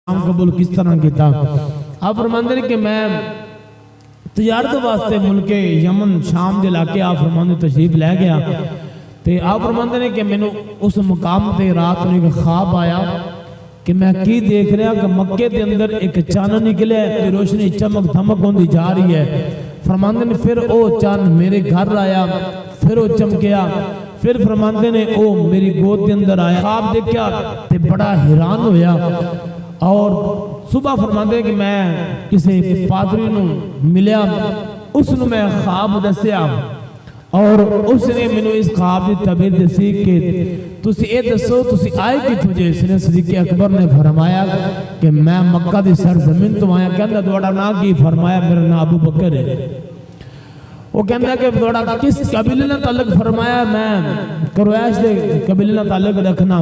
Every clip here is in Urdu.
قبول کس طرح کیتا آپ فرماندے کہ میں تجارت واسطے ملک یمن شام دے علاقے آپ فرماندے تشریف لے گیا تے آپ فرماندے کہ مینوں اس مقام تے رات نوں ایک خواب آیا کہ میں کی دیکھ رہا کہ مکے دے اندر ایک چاند نکلے تے روشنی چمک دھمک ہوندی جا رہی ہے۔ فرماندے نے پھر او چاند میرے گھر آیا، پھر او چمکیا، پھر فرماندے نے او میری گود دے اندر آیا۔ خواب دیکھا تے بڑا حیران ہویا اور صبح فرماندے کہ میں کسی پادری نوں ملیا، اس نوں میں خواب دسیا اور اس نے مینوں اس خواب دی تعبیر دسی کہ تسی اے دسو تسی آئے کتھوں جے؟ اس نے صدیق اکبر نے فرمایا کہ میں مکہ دی سرزمین تو آیا۔ کہندا تہاڈا نام کی؟ فرمایا میرا نام ابو بکر ہے۔ وہ کہندا کہ تہاڈا کس قبیلے نال تعلق؟ فرمایا میں قریش دے قبیلے نال تعلق رکھنا۔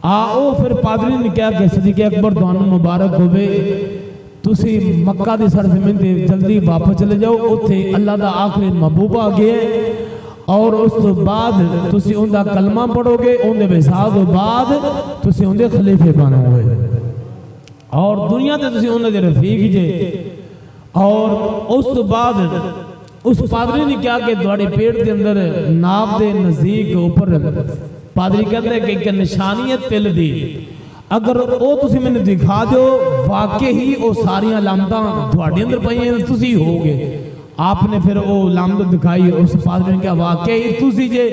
آؤ پھر پادری نے کہا کہ صدیق اکبر تانوں مبارک ہوئے، تسی مکہ دی سرزمین تے جلدی واپس چلے جاؤ، اوتھے اللہ دا آخری محبوب آ گیا اور اس تو بعد تسی ان دا کلمہ پڑھو گے، ان دے وصال تو بعد تسی ان دے خلیفے بنو گے اور دنیا تے تسی ان دے رفیق جے۔ اور اس تو بعد اس پادری نے کہا کہ تہاڈے پیٹ دے اندر ناف دے نزدیک اوپر پادری کہتے ہیں کہ ایک نشانی ہے تل دی، اگر او تسی میں نے دکھا دو واقعی او ساری علامتاں تہاڈے اندر پئی ہیں تسی ہو گے۔ آپ نے پھر او علامت دکھائی، اس پادری نے کہا واقعی تسی جے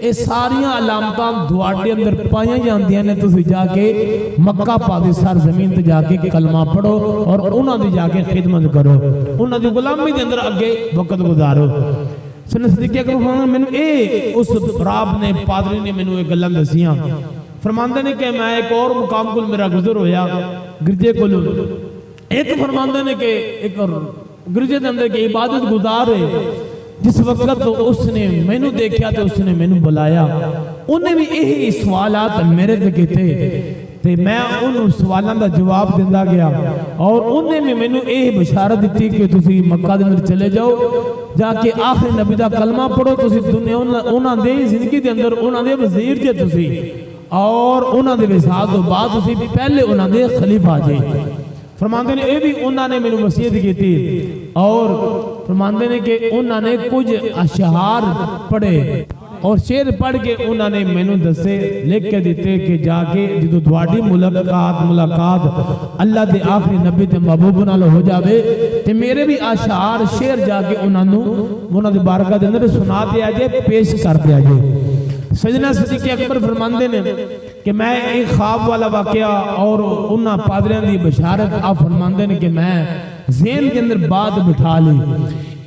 اے ساری علامتاں تہاڈے اندر پائیاں جاندیاں نے، تسی جا کے مکہ پاک سرزمین تے جا کے کلمہ پڑھو اور انہاں دی جا کے خدمت کرو، انہاں دی غلامی دے اندر اگے وقت گزارو۔ صدیق اکبر میں اس راب نے پادری نے میں ایک گلاں دسیاں۔ فرماندے نے کہ میں ایک اور مقام کو میرا گزر ہویا گرجے کو، ایک فرماندے نے کہ ایک گرجے دے اندر کی عبادت گزار ہے، جس وقت اس نے میں نے دیکھا تو اس نے میں نے بلایا، انہیں بھی یہی سوالات میرے سے کیتے تے میں ان سوالاں دا جواب دیندا گیا اور انہیں بھی میں نے یہ بشارت دیتی کہ تسی مکہ دے اندر چلے جاؤ، جا کے آخری نبی دا کلمہ پڑھو، تسی دنیا انہاں دے زندگی دے اندر انہاں دے وزیر جے تسی اور انہاں دے وصال تو بعد تسی پہلے انہاں دے خلیفہ جے۔ فرماندے نے اے بھی انہاں نے مینوں وصیت کیتی اور فرماندے نے کہ انہاں نے کچھ اشعار پڑھے اور شعر پڑھ کے انہوں نے مینوں دسے لکھ کے دیتے کہ جا کے جدو تہاڈی ملاقات اللہ دے آخری نبی تے محبوب نال ہو جاوے تے میرے بھی اشعار شعر جا کے انہاں دی بارگاہ دے اندر سنا دیا جائے، پیش کر دیا جائے۔ سیدنا صدیق اکبر فرماندے نے کہ میں ایک خواب والا واقعہ اور انہاں پادریاں دی بشارت آپ فرماندے نے کہ میں ذہن کے اندر بات بٹھا لی۔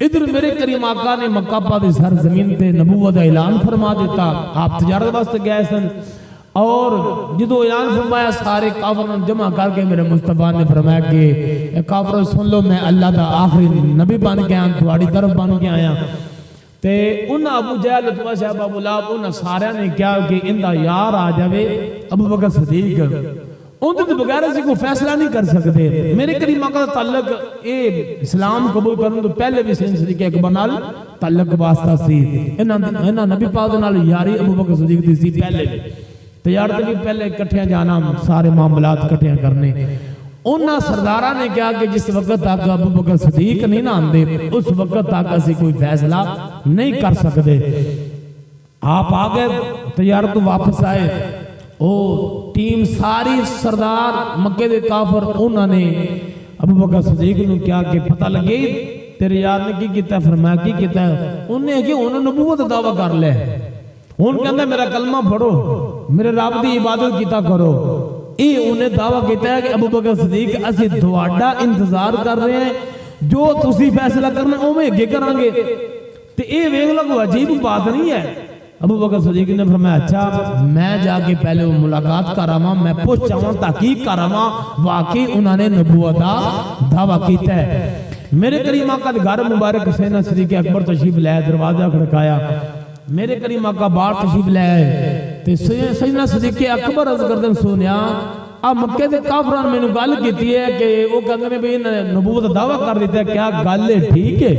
ادھر میرے کریم آقا نے مکہ پاک سرزمین تے نبوت اعلان فرما دیتا، آپ تجارت واسطے گئے سن اور جدو اعلان فرمایا سارے کافروں جمع کر کے میرے مصطفیٰ نے فرمایا کہ کافروں سن لو میں اللہ دا آخری نبی بن کے آیا، تہاڈی طرف بن کے آیا۔ تے انہاں ابو جہل اتبا صاحب ابو لہب انہاں سارے نے کہا کہ اندہ یار آ جاوے ابو بکر صدیق، ان کے بغیر اسی کو فیصلہ نہیں کر سکتے۔ میرے کریم آقا تعلق اے اسلام قبول کرنے تو پہلے بھی صدیق اکبر نال تعلق واسطہ سی، انہاں نبی پاک نال یاری ابو بکر صدیق دی سی پہلے بھی، تجارت بھی پہلے اکٹھیاں جانا، سارے معاملات اکٹھیاں کرنے۔ انہاں سردارہ نے کہا کہ جس وقت تک ابو بکر صدیق نہیں نہ آندے اس وقت تک اسی کوئی فیصلہ نہیں کر سکتے۔ آپ آگئے تجارت واپس آئے، او ٹیم ساری سردار مکے دے کافر انہوں نے ابو بکر صدیق نے کیا کہ پتہ لگے تیرے یار نے کی کیتا ہے؟ فرمایا کی کیتا ہے؟ انہیں کہ انہوں نے نبوت دعویٰ کر لے، ان کے اندر میرا کلمہ پڑھو، میرے رب دی عبادت کیتا کرو۔ یہ انہیں دعویٰ کیتا ہے کہ ابو بکر صدیق اسی تہاڈا انتظار کر رہے ہیں، جو تسی فیصلہ کرنا اوویں اگے کران گے۔ تے اے ویکھ لو کوئی عجیب بات نہیں ہے۔ ابو بکر صدیق نے فرمایا اچھا میں جا کے پہلے ملاقات کراواں، میں پوچھ چاہواں، تحقیق کراواں واقعی انہوں نے نبوت دا دعویٰ کیتا ہے۔ میرے کریم آقا دے گھر مبارک سیدنا صدیق اکبر تشریف لے دروازہ کھڑکایا، میرے کریم آقا باہر تشریف لے آئے تے سیدنا صدیق اکبر عرض کردن سنیا اب مکے دے کافران میں نے گل کیتی ہے کہ وہ کہتے ہیں بھی نبوت دعویٰ کر دیتا ہے، کیا گل ہے ٹھیک ہے؟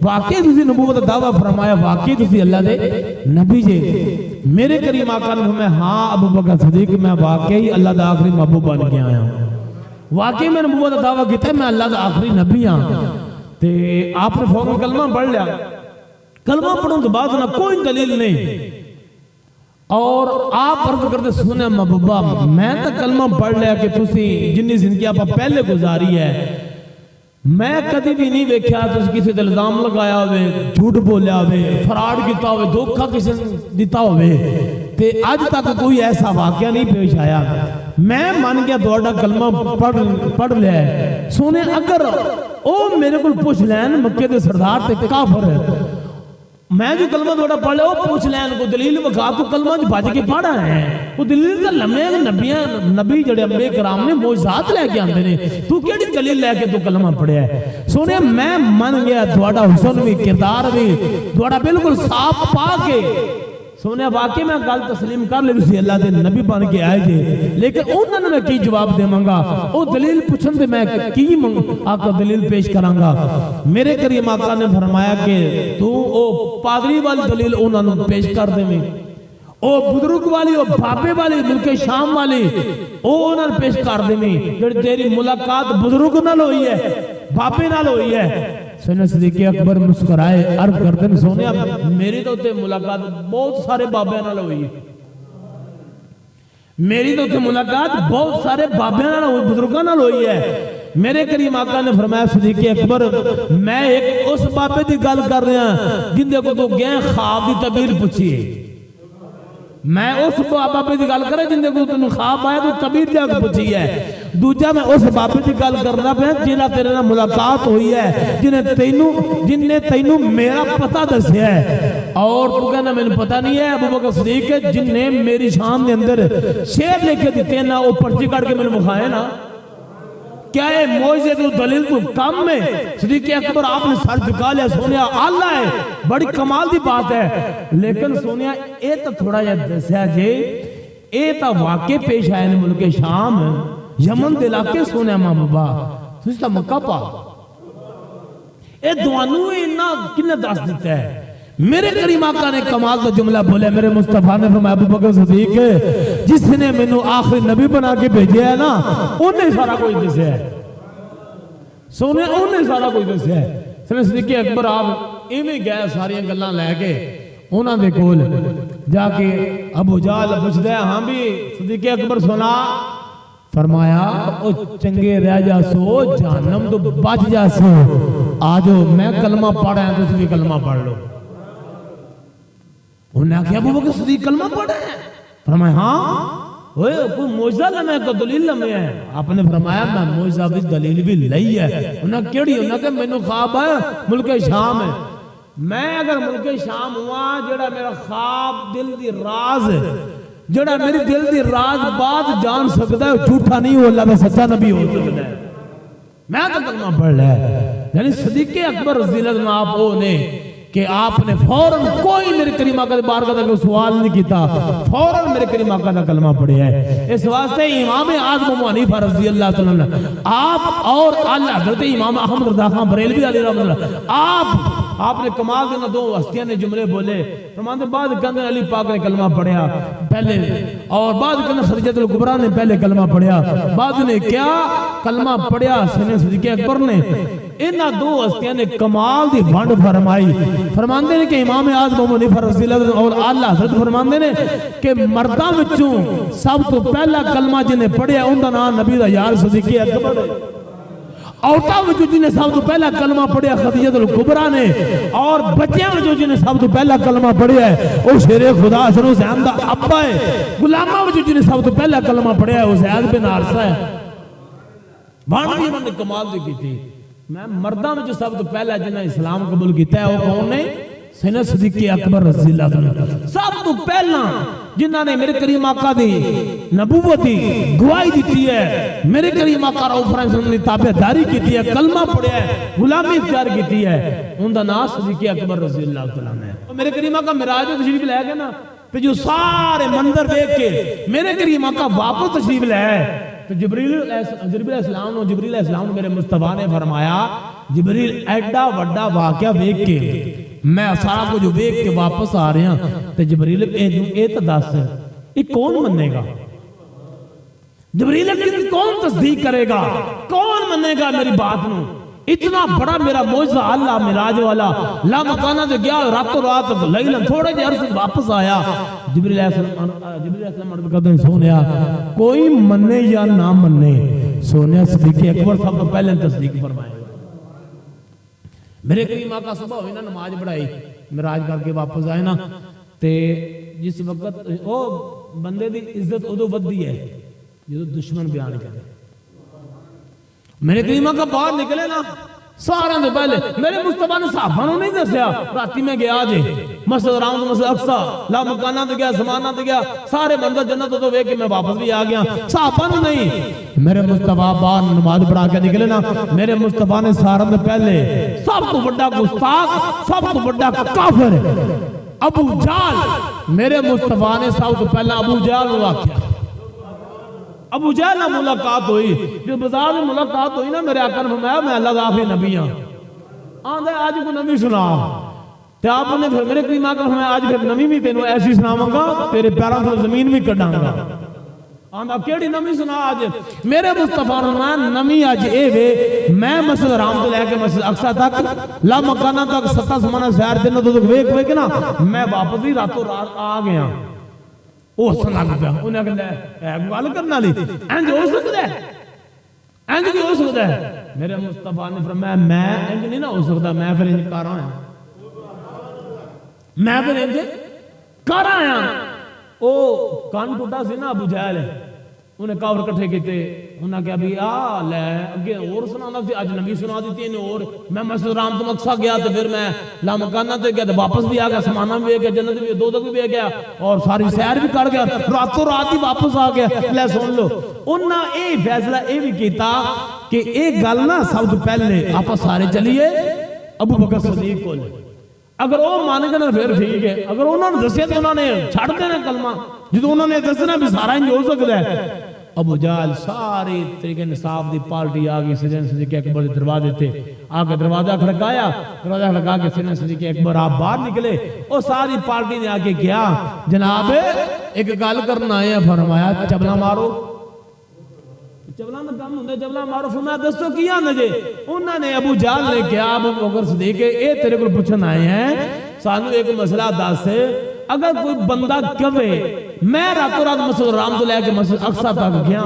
واقعی تسی نبوت دعویٰ فرمایا واقعی تسی اللہ دے نبی جے؟ میرے کریم آقا نے فرمایا ہاں ابو بکر صدیق میں واقعی اللہ دا آخری محبوب بن کے آیا ہوں۔ واقعی میں نبوت کا دعویٰ کیتا ہے میں اللہ کا آخری نبی ہاں تے آپ نے فوراً کلمہ پڑھ لیا کلمہ پڑھوں کے بعد نہ کوئی دلیل نہیں اور آپ عرض کرتے سنے محبوبہ میں تو کلمہ پڑھ لیا کہ تسی جنی زندگی آپ پہلے گزاری ہے میں کدی بھی نہیں دیکھا تسی کسی تے الزام لگایا ہوئے جھوٹ بولیا ہوئے فراڈ کیتا ہوئے دھوکا کسی دیتا ہوئے تے آج تک کوئی ایسا واقعہ نہیں پیش آیا میں مان گیا دوڑا کلمہ پڑھ لیا ہے سونے اگر او میرے کو پوچھ لین مکے دے سردار تے کافر ہے میں جو کلمہ دوڑا پڑھ لیا وہ پوچھ لین کو دلیل وکھا تو کلمہ جو بھاج کے پڑھا ہے وہ دلیل کا لمحے نبی جڑے انبیاء کرام نے معجزات لے کے آندے نے تو کیڑی دلیل لے کے تو کلمہ پڑھیا ہے سونے میں من گیا دوڑا حسن بھی کردار بھی دوڑا بالکل صاف پا کے سونے واقعی میں گل تسلیم کر لے اسی اللہ دے نبی بن کے آئے جے لیکن انہوں نے میں کی جواب دے منگا او دلیل پوچھن دے میں کی آقا دلیل پیش کرانگا میرے کریم آقا نے فرمایا کہ تو او پادری والی دلیل انہوں نے پیش کر دے میں او بزرگ والی او بابے والی ملک شام والی او انہوں نے پیش کر دے میں جڑ تیری ملاقات بزرگ نال ہوئی ہے بابے نال ہوئی ہے سیدنا صدیق اکبر مسکرائے عرض کرتے ہیں سونے میری تو تے ملاقات بہت سارے بابے نال ہوئی میری تو تے ملاقات بہت سارے بابے نال ہوئی بزرگاں نال ہوئی ہے میرے کریم آقا نے فرمایا صدیق اکبر میں ایک اس بابے دی گل کر رہا ہوں جن دے کو تو گئے خواب دی تعبیر پوچھی ہے میں اس بابے دی گل کرے جن دے کو تینوں خواب آیا تو تعبیر جا کے پوچھی ہے دوجا میں اس بابے دی گل کرنا پہ جنہاں تیرے نال ملاقات ہوئی ہے جن نے تینوں میرا پتہ دسیا ہے اور تو کہنا میں نے پتہ نہیں ہے ابو بکر صدیق ہے جن نے میری شان دے اندر شعر لے کے دیتے نا وہ پرچی کاٹ کے میں نے بخائے نا کیا ہے موجزے تو دلیل تو کم میں صدیق اکبر آپ نے سر جھکا لیا سونیا اللہ ہے بڑی کمال دی بات ہے لیکن سونیا اے تا تھوڑا جا دسیا جے اے تا واقع پیش آئے ملک شام یمن دے علاقے سونیا محبوبہ تو اس تا مکہ پا اے دوانو انہا کنے داس دیتا ہے میرے کریم آقا نے کمال کا جملہ بولے میرے مصطفیٰ نے فرمایا ابو بکر صدیق جس نے میں نے آخری نبی بنا کے بھیجے ہے نا انہیں سارا کوئی دسے ہے سونے انہیں سارا کوئی دسے ہے سنے صدیق اکبر آپ ایویں گئے ساری گلاں لے کے انہاں دے کول جا کے ابو جہل پوچھ دے ہاں بھی صدیق اکبر سنا فرمایا او چنگے رہ جا سو جہنم تو بچ جا سو آجو میں کلمہ پڑھ رہا ہوں تو بھی کلمہ پڑھ لو انہوں نے کہا ابو بکر صدیق کلمہ پڑھا ہے فرمایا ہاں کوئی موجزہ لمحے کو دلیل لمحے ہے آپ نے فرمایا میں موجزہ بھی دلیل بھی لئی ہے انہوں نے کیڑی انہوں نے کہا میں نے خواب ہے ملک شام ہے میں اگر ملک شام ہوا جڑا میرا خواب دل دی راز ہے جڑا میری دل دی راز بات جان سکتا ہے جھوٹا نہیں ہو اللہ میں سچا نبی ہو سکتا ہے میں تو کلمہ پڑھ لیا یعنی صدیق اکبر رضی اللہ عنہ آپ وہ نے کہ آپ نے فوراً کوئی میرے کریم آقا دے بارگاہ کا سوال نہیں کیتا فوراً میرے کریم آقا دا کلمہ پڑھیا ہے اس واسطے امام اعظم ابو حنیفہ رضی اللہ عنہ آپ اور اللہ حضرت امام احمد رضا خان بریلوی علیہ رحمۃ اللہ آپ نے کمال دینا دو ہستیاں نے جملے بولے فرماتے بعد کہندے علی پاک نے کلمہ پڑھیا پہلے اور بعد کہندے خدیجہ الکبریٰ نے پہلے کلمہ پڑھیا بعد نے کیا کلمہ پڑھیا سنے صدیق اکبر نے انہاں دو ہستیاں نے کمال دی بھنڈ فرمائی فرماندے نے کہ امام اعظم ابو حنیفہ رضی اللہ عنہ اور اعلی حضرت فرماندے نے کہ مرداں وچوں سب تو پہلا کلمہ جنے پڑھیا اوندا نام نبی دا یار صدیق اکبر ہے عورتاں وچوں جنے سب تو پہلا کلمہ پڑھیا خدیجہ الکبریٰ نے اور بچیاں وچوں جنے سب تو پہلا کلمہ پڑھیا ہے او شیر خدا حسن حسین دا ابا ہے غلاماں وچوں جنے سب تو پہلا کلمہ پڑھیا ہے او زید بن حارثہ ہے بھاڑی انہوں نے کمال دی کی تھی میں مرداں میں جو سب تو پہلا جنہ اسلام قبول کیتا ہے وہ کون نے سیدنا صدیق اکبر رضی اللہ عنہ سب تو پہلا جنہ نے میرے کریم آقا دی نبوت دی گواہی دیتی ہے میرے کریم آقا رؤوف رحیم نے تابعداری کیتی ہے کلمہ پڑھیا ہے غلامی اختیار کیتی ہے ان دا نام صدیق اکبر رضی اللہ عنہ ہے میرے کریم آقا معراج تشریف لے گئے نا پھر جو سارے منظر دیکھ کے میرے کریم آقا واپس تشریف لے آئے تو جبریل علیہ السلام نے میرے مصطفیٰ نے فرمایا جبریل ایڈا وڈا واقعہ دیکھ کے میں سارا کو جو دیکھ کے واپس آ رہے ہیں تو جبریل اے تو دس یہ کون مننے گا جبریل کی کون تصدیق کرے گا، کون منے گا میری بات نو؟ اتنا بڑا میرا معجزہ اللہ معراج والا لا مکانہ سے گیا، راتوں رات لیلن تھوڑے دیر سے واپس آیا۔ جبریل علیہ السلام عرض کرتے ہیں سونیا کوئی منے یا نہ منے، سونیا صدیق اکبر صاحب تو پہلے تصدیق فرمائے۔ میرے کریم آقا صبح ہوئی نا نماز پڑھائی، معراج کر کے واپس آئے نا، تے جس وقت او بندے دی عزت ادو ودی ہے جو دشمن بیان کرے۔ میرے کریم آقا باہر نکلے نا، سارا تو پہلے میرے مصطفیٰ نے صحابہ نے نہیں دسیا راتی میں گیا جے مسجد حرام مسجد اقصی لا مکانہ تے گیا زمانہ تے گیا سارے منظر جنت تو ویکھ کے میں واپس بھی آ گیا، صحابہ نے نہیں۔ میرے مصطفیٰ باہر نماز پڑھا کے نکلے نا، میرے مصطفیٰ نے سارا تو پہلے سب تو بڑا گستاخ سب تو بڑا کافر ابو جہل، میرے مصطفیٰ نے سب تو پہلا ابو جہل کو آکھیا۔ ابو جہل نہ ملاقات ہوئی، جب بازار میں ملاقات ہوئی نا میرے آقا نے فرمایا میں اللہ کا آخری نبی ہوں، آندھے آج کو نبی سنا، تو آپ نے پھر میرے کریم آقا فرمایا آج پھر نبی بھی تینوں ایسی سناواں گا تیرے پیروں سے زمین بھی کڈاں گا۔ آندھا کیڑی نبی سنا آج؟ میرے مصطفیٰ فرمایا نبی آج اے وے میں مسجد حرام تو لے کے مسجد اقصی تک لا مکانہ تک 7 سمانہ سیر جنت تو ویکھ ویکھ نا میں واپس بھی راتوں رات آ گیا۔ وہ سنا لگا انہیں کہتا ہے اے گل کرنا لی انج ہو سکتا ہے، انج بھی ہو سکتا ہے؟ میرے مصطفیٰ نے فرمایا میں انج نہیں نہ ہو سکتا، میں پھر انج کر رہا ہوں، میں پھر انج کر رہا ہوں۔ او کان ٹوٹا سی نا ابو جہل، انہیں کافر کٹھے کیتے، انہیں کہا بھی آ لے اگے اور سنانا سی، اج نبی سنا دیتی انہیں اور میں مسجد حرام تو اقصی گیا تو پھر میں لا مکانہ تے گیا تو واپس بھی آ گیا، سمانہ بھی گیا، جنت بھی دو بھی گیا اور ساری سیر بھی کر گیا، راتوں رات ہی واپس آ گیا۔ لے سن لو انہاں اے فیصلہ اے بھی کیتا کہ ایک گل نا سب تو پہلے آپ سارے چلیے ابو بکر صدیق کو، اگر وہ مان گئے نا پھر ٹھیک ہے، اگر انہوں نے دسیا تو انہوں نے چھڑ دینا کلمہ، جدو انہوں نے دسنا بھی سارا انج ہو سکتا ہے۔ ابو جہل ساری طریقے نصاب دی پارٹی آگئی سیدنا صدیق اکبر دے دروازے تے آگے دروازہ کھڑکایا، دروازہ کھڑکا کے سیدنا صدیق اکبر آپ باہر نکلے، اور ساری پارٹی نے آگے کیا جناب ایک گل کرنا ہے، فرمایا چبلا مارو، چبلا میں کم ہوندے چبلا مارو، فرمایا دستو کیا نجے، انہوں نے ابو جہل نے کیا ابو بکر صدیق اے تیرے کو پوچھن آئے ہیں سانو ایک مسئلہ دس ہے، اگر کوئی بندہ کہے میں راتوں رات مسجد حرام تو لے کے مسجد اقصی تک گیا،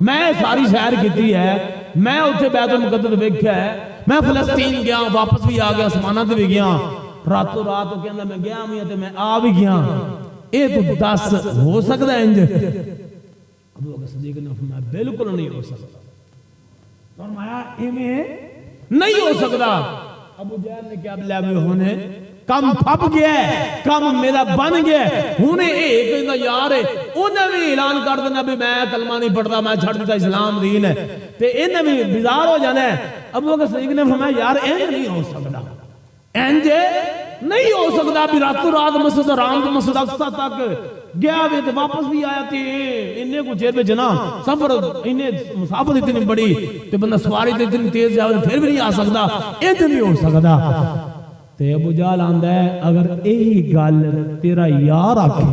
میں ساری سیر کیتی ہے، میں اتنے بیت المقدس ویکھیا ہے، میں فلسطین گیا واپس بھی آ گیا، سمانہ تے بھی گیا، راتوں رات کہندا میں گیا ہوں تے میں آ بھی گیا، اے تو دس ہو سکتا ہے انج؟ ابو بکر صدیق نے فرمایا بالکل نہیں ہو سکتا، فرمایا ایویں نہیں ہو سکتا۔ ابو جہل نے کیا بلا بھی ہونے کم پھپ گیا ہے، کم میرا بن گیا ہے، ہونے ایک کہندا یار ہے، انہیں بھی اعلان کر دینا بھی میں کلمہ نہیں پڑھتا، میں چھڑ دیتا اسلام دین ہے، تے انہیں بھی بیزار ہو جانا ہے۔ ابو بکر صدیق نے فرمایا یار انج نہیں ہو سکتا، انج نہیں ہو سکتا بھی راتوں رات مسجد حرام تو مسجد اقصی تک گیا بھی تے واپس بھی آیا تے انہیں کو چیر پہ جنا سفر انہیں مسافت اتنی بڑی تے بندہ سواری تے اتنی تیز جاوے پھر بھی نہیں آ سکتا، انج نہیں ہو سکتا۔ تے ابو جہل آندا ہے اگر یہی گل تیرا یار آکھے،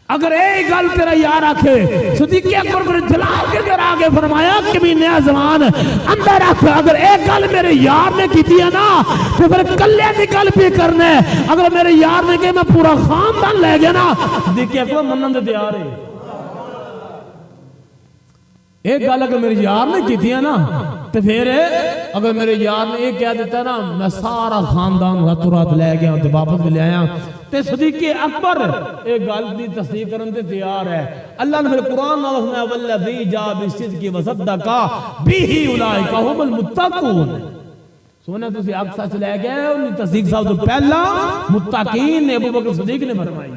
اگر یہی گل تیرا یار آکھے، صدیق اکبر پر جلال کے در آگے فرمایا کہ بھی نیا زمان اندر رکھ، اگر ایک گل میرے یار نے کیتی ہے نا تو پھر کلے دی گل بھی کرنا ہے، اگر میرے یار نے کہ میں پورا خاندان لے گیا نا صدیق اکبر منن دے تیار ہے۔ ایک گل اگر میرے یار نے کیتی ہے نا تو پھر اگر میرے یار نے یہ کہہ دیتا ہے نا میں سارا خاندان راتوں رات لے گیا تو واپس بھی لے آیا، تے صدیق اکبر ایک گل دی تصدیق کرنے تے تیار ہے۔ اللہ نے پھر قرآن میں فرمایا والذی جاء بالصدق وصدق بہ اولئک ھم المتقون، سونے تسی اقصی سے لے گئے انہی تصدیق صاحب تو پہلا متقین نے ابو بکر صدیق نے فرمائی،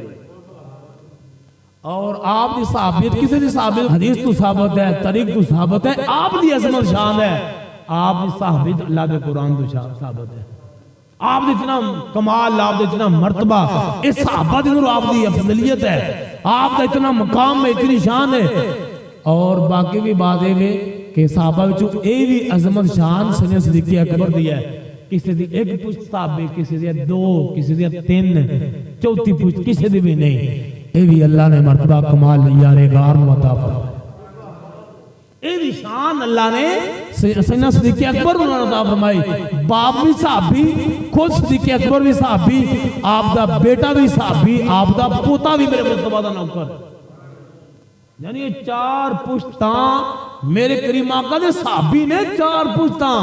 اور آپ دی ثابت کسی دی ثابت حدیث تو ثابت ہے، طریق تو ثابت ہے، آپ دی عظمت شان ہے، آپ دی ثابت اللہ دے قرآن تو ثابت ہے، آپ دی اتنا کمال، آپ دی اتنا مرتبہ، اس صحابہ دی آپ دی افضلیت ہے، آپ دا اتنا مقام میں اتنی شان ہے۔ اور باقی بھی بات ہے کہ صحابہ وچوں اے بھی عظمت شان سیدنا صدیق اکبر دی ہے، کسی دی ایک پشت ثابت، کسی دی دو، کسی دی تین، چوتھی پشت کسی دی بھی نہیں، اے بھی اللہ نے مرتبہ کمال یار غار نو عطا فرمایا، اے بھی شان اللہ نے سیدنا صدیق اکبر نو عطا فرمائی۔ باپ بھی صحابی، خود صدیق اکبر بھی صحابی، آپ دا بیٹا بھی صحابی، آپ دا پوتا بھی میرے مصطفیٰ دا نوکر، یعنی یہ 4 پشتاں میرے کریم آقا دے صحابی نے 4 پشتاں۔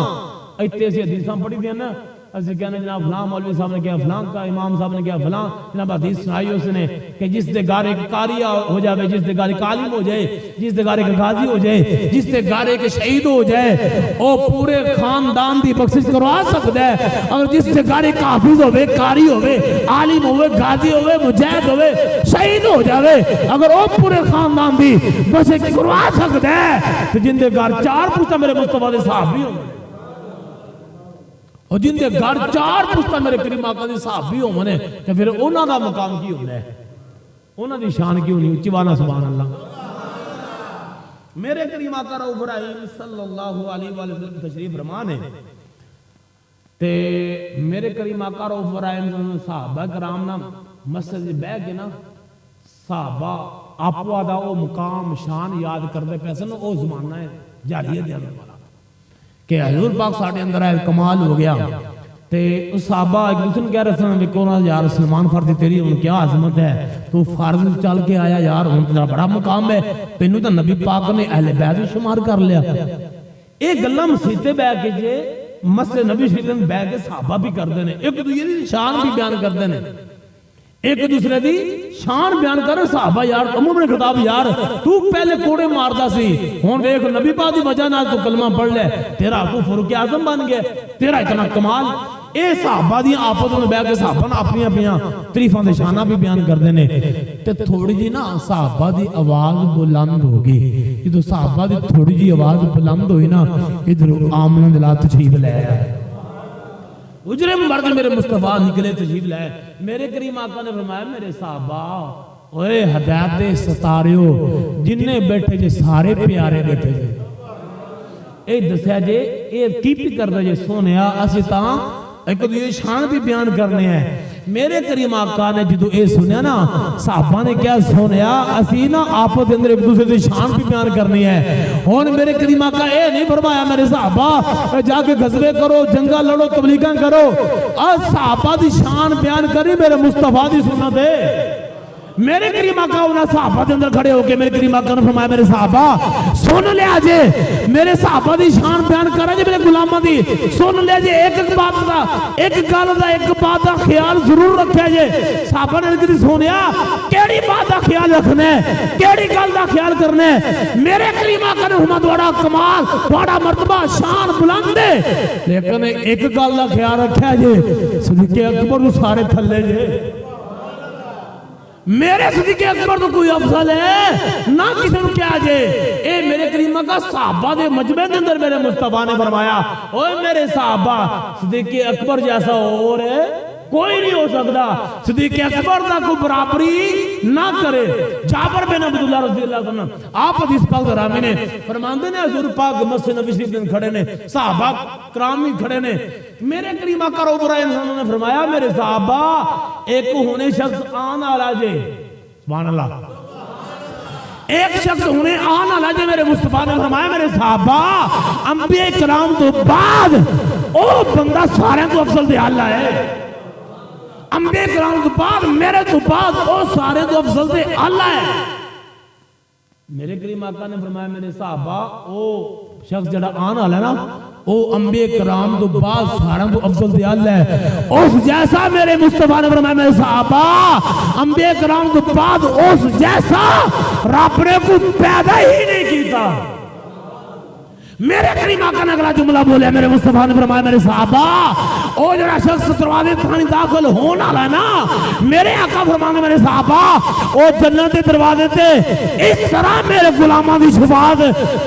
ایتے سے حدیثاں پڑھی دیا نا، اسے کہنا جناب فلاں مولوی صاحب نے کیا، فلاں کا امام صاحب نے کیا، فلاں جناب حدیث سنائی اس نے کہ جس دے گھر ایک قاری ہو جائے، جس دے گھر ایک عالم ہو جائے، جس دے گھر ایک غازی ہو جائے، جس دے گھر ایک شہید ہو جائے، او پورے خاندان دی بخشش کروا سکتا ہے۔ اور جس دے گھر ایک حافظ ہوئے، قاری ہوئے، عالم ہوئے، غازی ہوئے، مجاہد ہوئے، شہید ہو جاوے، اگر او پورے خاندان دی بخشش کروا سکتا ہے تو جن دے گھر 4 پشتاں میرے مصطفیٰ دے صحابی ہوں، اور جن دے گھر 4 پشتاں میرے کریم آقا دے صحابی ہوں نے، کہ پھر انہاں دا مقام کی ہونا ہے، انہاں دی شان کی ہونی، اچھی وانا سبحان اللہ۔ میرے کریم آقا رؤوف رحیم صلی اللہ علیہ وآلہ وسلم تشریف فرمان ہے، تے میرے کریم آقا رؤوف رحیم صحابہ کرام نا مسجد بیٹھ کے نا صحابہ آپوا دا او مقام شان یاد کردے پیسے نا، او زمانہ ہے جاہلیت دے اندر والا کہ حضور پاک ساڑھے اندر ہے کمال ہو گیا، تے اس صحابہ ایک دوسرے کہہ رہے ہیں کہ کون یار سلمان فرضی تیری ان کیا عظمت ہے، تو فرض چل کے آیا یار ان تیرا بڑا مقام ہے، پینو تو نبی پاک نے اہل بیت شمار کر لیا۔ ایک گلہ مسیطے بے کے جے مسجد نبی شریف میں بے کے صحابہ بھی کر دینے، ایک دوسرے شان بھی بیان کر دینے، ایک دوسرے دی شان بیان کر صحابہ یار عموم نے خطاب یار تو پہلے کوڑے ماردا سی، ہون دیکھ نبی پاک دی وجہ نال تو کلمہ پڑھ لے، تیرا تو فاروق اعظم بن گیا، تیرا اتنا کمال۔ اے صحابہ دی آپس میں بیٹھ کے صحابہ اپنی اپنیاں تعریفاں دے شاناں بھی بیان کردے نے، تے تھوڑی جی نا صحابہ دی آواز بلند ہو گئی، جدوں صحابہ دی تھوڑی جی آواز بلند ہوئی نا، ادھر آمنہ دلا تشریف لے آیا، اجرے مبارک میرے مصطفیٰ نکلے تشریف لائے۔ میرے کریم آقا نے فرمایا میرے صحابہ اوے ہدایت دے ستاریو جننے بیٹھے جے سارے پیارے بیٹھے جے، اے دسیا جے اے کی کر دے جے سونیا اسی تاں ایک دوسرے شان بھی بیان کرنے ہیں۔ میرے کریم آقا نے جدو اے سنیا نا صحابہ نے کیا سونیا اسی نا آپس اندر ایک دوسرے دی شان بھی بیان کرنی ہے۔ اور میرے کریم آقا اے نہیں فرمایا میرے صحابہ جا کے غزوے کرو، جنگا لڑو، تبلیغاں کرو، اور صحابہ دی شان بیان کری میرے مصطفیٰ دی سنت ہے۔ میرے کریم آقا انہاں صحابہ دے اندر کھڑے ہو کے میرے کریم آقا نے فرمایا میرے صحابہ سن لیا جے، میرے صحابہ دی شان بیان کرا جے میرے غلاماں دی، سن لیا جے ایک بات دا، ایک گل دا، ایک بات دا خیال ضرور رکھے جے۔ صحابہ نے کہا سونیا کیڑی بات دا خیال رکھنا ہے، کیڑی گل دا خیال کرنا ہے؟ میرے کریم آقا نے فرمایا تہاڈا کمال، تہاڈا مرتبہ شان بلند ہے، لیکن ایک گل دا خیال رکھیا جے صدیق اکبر نوں سارے تھلے جے، میرے صدیق اکبر تو کوئی افضل ہے نہ کسی نے کیا جے۔ اے میرے کریم کا صحابہ دے مجمع دے اندر میرے مصطفیٰ نے فرمایا اوے میرے صحابہ صدیق اکبر جیسا اور کوئی نہیں ہو سکتا، صدیق اکبر دا کوئی برابری نہ کرے۔ جابر بن عبداللہ رضی اللہ عنہ آپ حدیث پاک راوی نے فرماندے نے حضور پاک مسجد نبی شریف میں کھڑے نے، صحابہ کرام بھی کھڑے نے، میرے کریم آقا رؤوف رحیم نے فرمایا میرے صحابہ ایک ہونے شخص آن والا جے، سبحان اللہ، ایک شخص ہونے آن والا جے۔ میرے مصطفیٰ نے فرمایا میرے صحابہ انبیاء کرام تو بعد او بندہ سارے تو افضل دے اللہ ہے، انبیاء کرام تو بعد میرے تو بعد او سارے تو افضل دے اللہ ہے۔ میرے کریم آقا نے فرمایا میرے صحابہ او شخص جڑا آن والا ہے نا او انبیاء کرام تو بعد سارے تو افضل دے اللہ ہے، اس جیسا میرے مصطفیٰ نے فرمایا میرے صحابہ انبیاء کرام تو بعد اس جیسا رب نے کو پیدا ہی نہیں کیتا۔ میرے کریم آقا نے اگلا جملہ بولے میرے مصطفیٰ نے فرمایا میرے صحابہ او جڑا شخص دروازے تھانی داخل ہونا والا ہے نا، میرے آقا فرمانے میرے صحابہ او جنت کے دروازے تے اس طرح میرے غلاماں دی شفاعت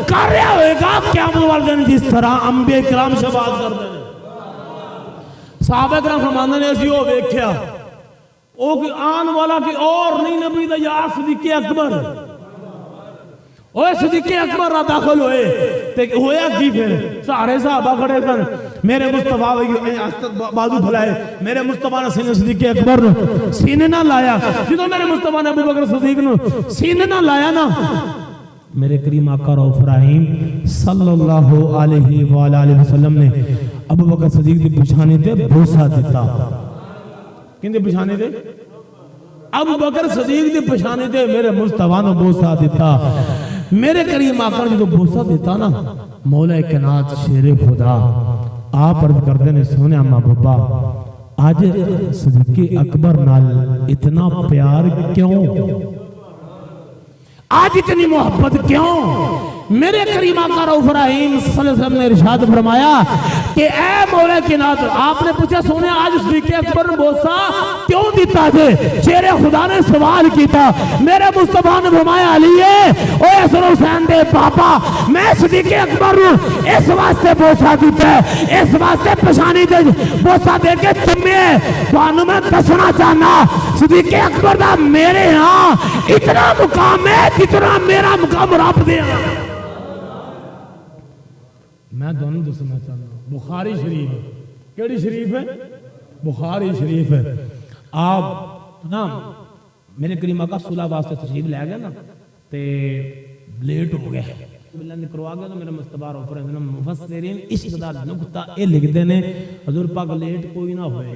کر رہا ہوئے گا قیامت والے دن جس طرح انبیاء کرام شفاعت کر دے۔ صحابہ کرام فرمانے نے اسی او ویکھیا او کہ آن والا کہ اور نہیں نبی دا یا صدیق اکبر، اوے صدیق اکبر را داخل ہوئے تے ہویا کی پھر سارے صحابہ کھڑے سن میرے مصطفیٰ بازو پھلائے میرے مصطفیٰ نے سینے صدیق اکبر نو سینے نہ لایا جدو میرے مصطفیٰ نے ابو بکر صدیق نو سینے نہ لایا نا میرے کریم آقا رؤوف رحیم صلی اللہ علیہ وآلہ وسلم نے ابو بکر صدیق دی پچھانے تے بوسہ دیتا کن دی پچھانے تے ابو بکر صدیق دی پچھانے تے میرے مصطفیٰ نے بوسہ دیتا میرے کریم آقا نے جو بوسہ دیتا نا مولا کائنات شیر خدا آپ عرض کردے نے سونے اما بابا آج صدیق اکبر نال اتنا پیار کیوں آج اتنی محبت کیوں میرے کریم آقا رؤوف رحیم صلی اللہ علیہ وسلم نے ارشاد فرمایا کہ اے مولا کائنات آپ نے پوچھا سونے آج صدیق اکبر نے بوسہ کیوں دیتا جے شیر خدا نے سوال کیتا میرے مصطفیٰ نے فرمایا علی اے حسن حسین دے پاپا میں صدیق اکبر اس واسطے بوسہ دیتا ہے اس واسطے پشانی دے بوسہ دے کے چمے توانوں میں دسنا چاہنا صدیق اکبر دا میرے ہاں اتنا مقام ہے جتنا میرا مقام رب دے ہاں میں دونوں دسنا چاہنا بخاری شریف کیڑی شریف ہے بخاری شریف ہے آپ نا میرے کریم آقا صلح واسطے تشریف لے گئے نا تے لیٹ ہو گئے اللہ نے کروا گیا تو میرے مصطفیٰ رؤوف رحیم مفسرین عشق دا نقطہ اے لکھ دے نے حضور پاک لیٹ کوئی نہ ہوئے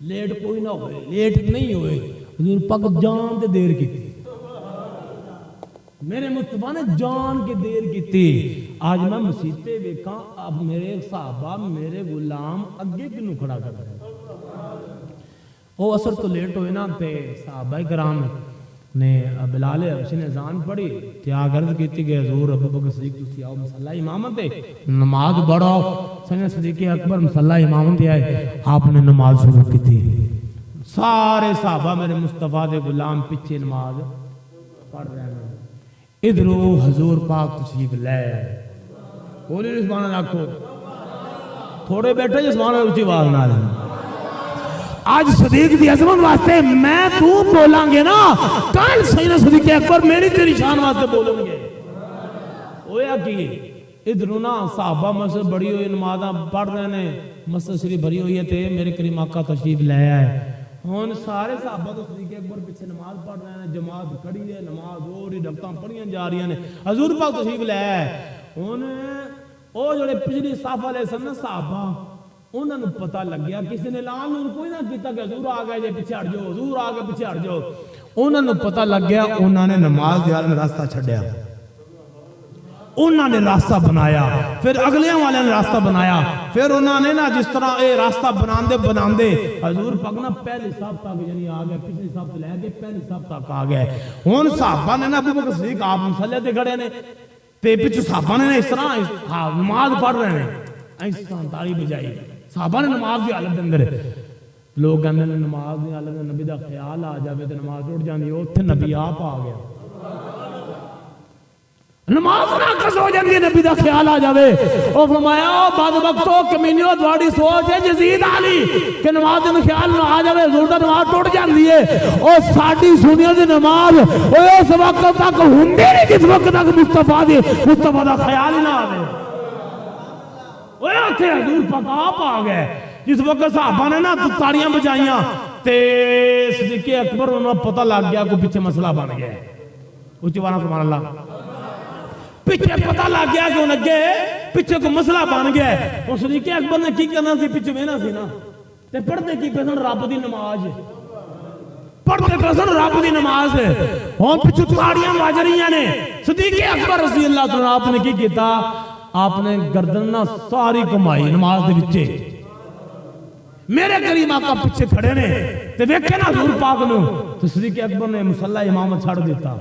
لیٹ کوئی نہ ہوئے لیٹ نہیں ہوئے حضور پاک جان دے دیر کی تھی میرے مصطفیٰ نے جان کے دیر کی تھی آج میں مسیطے ویکھاں اب میرے صحابہ میرے غلام اگے کنوں کھڑا کر رہے ہیں وہ اثر تو لیٹ ہوئے نا تے صحابہ کرام نے بلال حبشی نے اذان پڑھی کیا عرض کیتی کہ حضور ابو بکر صدیق تسی آؤ مصلی امامت ہے نماز پڑھو سیدنا صدیق اکبر مصلی امامت آئے آپ نے نماز شروع کی تھی سارے صحابہ میرے مصطفیٰ دے غلام پیچھے نماز پڑھ رہے ہیں ادھرو حضور پاک تشریف لے بولی سبحان اللہ رکھو تھوڑے بیٹھے جو سبحان اللہ اونچی آواز نہ لیں آج صدیق دی عظمت واسطے میں تو بولاں گے نا کل سیدنا صدیق اکبر میری تیری شان واسطے بولیں گے ہویا کی ادھرو نا صحابہ مسجد بڑی ہوئی نمازاں پڑھ رہے ہیں مسجد شریف بھری ہوئی ہے تے میرے کریم آقا تشریف لے آئے ہون سارے صحابہ تو صدیق اکبر پیچھے نماز پڑھ رہے ہیں جماعت کھڑی ہے نماز اور رکعتاں پڑھیاں جا رہی ہیں حضور پاک تشریف لے آئے ہون او جڑے پچھلی صف والے سن صحابہ انہاں نوں پتہ لگ گیا کسی نے اعلان نوں کوئی نہ کیتا کہ حضور آ گئے جے پیچھے ہٹ جاؤ حضور آ گئے پیچھے ہٹ جاؤ انہاں نوں پتہ لگ گیا انہاں نے نماز دے عالم راستہ چھڈیا انہاں نے راستہ بنایا پھر اگلیاں والے نے راستہ بنایا پھر انہاں نے نا جس طرح اے راستہ بناندے حضور پاک نا پہلی صف تک یعنی آ گئے پچھلی صف لے کے پہلی صف تک آ گئے ہن صحابہ نے نا ابو بکر صدیق آپ مصلی تے کھڑے نے تے پیچھے صحابہ نے اس طرح نماز پڑھ رہے ہیں اس طرح تالی بجائی صحابہ نے نماز دی حالت اندر لوگ کہندے نے نماز دی حالت میں نبی دا خیال آ جاوے تے نماز ٹوٹ جاندی اوتھے نبی آپ آ گیا نماز ناقص ہو جاندی ہے نبی دا خیال آ جاوے او فرمایا بد وقتو کمینیو تواڈی سوچ ہے یزید علی کہ نماز دا خیال نہ آ جاوے حضور دا نماز ٹوٹ جاندی ہے او ساڈی سنیاں دی نماز او اس وقت تک ہوندی نہیں جس وقت تک مصطفیٰ دا خیال ہی نہ آوے اوے اوتھے حضور پاک آپ آ گئے جس وقت صحابہ نے نا تاڑیاں بجائیاں تے صدیق اکبر انہوں پتہ لگ گیا کوئی پیچھے مسئلہ بن گیا اونچی والا سبحان اللہ پیچھے پتہ لگ گیا کہ ان اگے پیچھے کو مسئلہ بن گیا اور صدیق اکبر نے کی کرنا سی پیچھے وینا سی نا تے پڑھتے کی پسند رب دی نماز پڑھتے پسند رب دی نماز ہون پیچھے تاڑیاں بج رہی نے صدیق اکبر رضی اللہ تعالیٰ آپ نے کی کیتا آپ نے گردن نہ ساری کمائی نماز دے وچے میرے کریم آقا پیچھے کھڑے نے تے ویکھے نا حضور پاک نو تے صدیق اکبر نے مصلی امامت چھڑ دیتا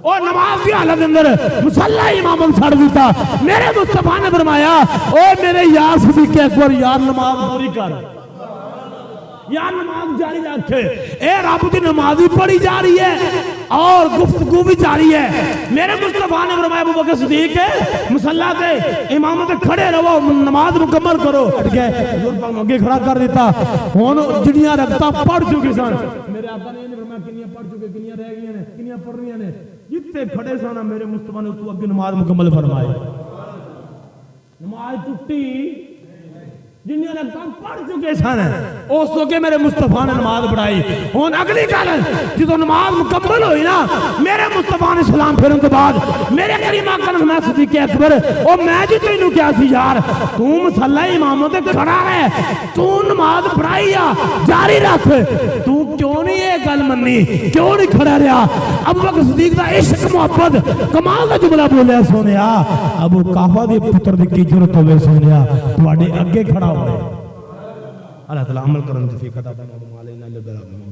اور نماز کی حالت اندر مصلی امامت چھڑ دیتا میرے مصطفیٰ نے فرمایا اے میرے یار صدیق اکبر یار نماز پوری کر یا نماز جاری رکھے اے رب دی نمازی پڑھی جا رہی ہے اور گفتگو بھی جاری ہے میرے مصطفیٰ نے فرمایا ابو بکر صدیق مصلی تے امامت کھڑے رہو نماز مکمل کرو ہٹ گئے حضور پاک آگے کھڑا کر دیتا ہن جڑیاں رکعتاں پڑھ چکے سن میرے آقا نے فرمایا کنیاں پڑھ چکے کنیاں رہ گئی ہیں کنیاں پڑھ رہی ہیں جتنے کھڑے سانا میرے مصطفیٰ نے تو اگے نماز مکمل فرمائی. نماز ٹوٹی جنہوں نے کم پڑھ چکے سن اس وقت میرے مصطفیٰ نے نماز پڑھائی. ہوں اگلی گل جدو نماز مکمل ہوئی نا میرے مصطفیٰ نے سلام پھرن تو بعد میرے کریم آقا نے صدیق اکبر او میں جی تینوں کیا سی یار تو مصلی اماموں تے کھڑا رہے تو نماز پڑھائی آ جاری رکھ تو کیوں نہیں یہ گل منی کیوں نہیں کھڑا رہا. ابو بکر صدیق دا عشق محبت کمال دا جملہ بولیا سونیا ابو قحافہ دے پتر دی کی جرت ہوئے سونیا تواڈے اگے کھڑا ہوئے. اللہ تعالیٰ عمل کرن توفیق عطا فرمائے.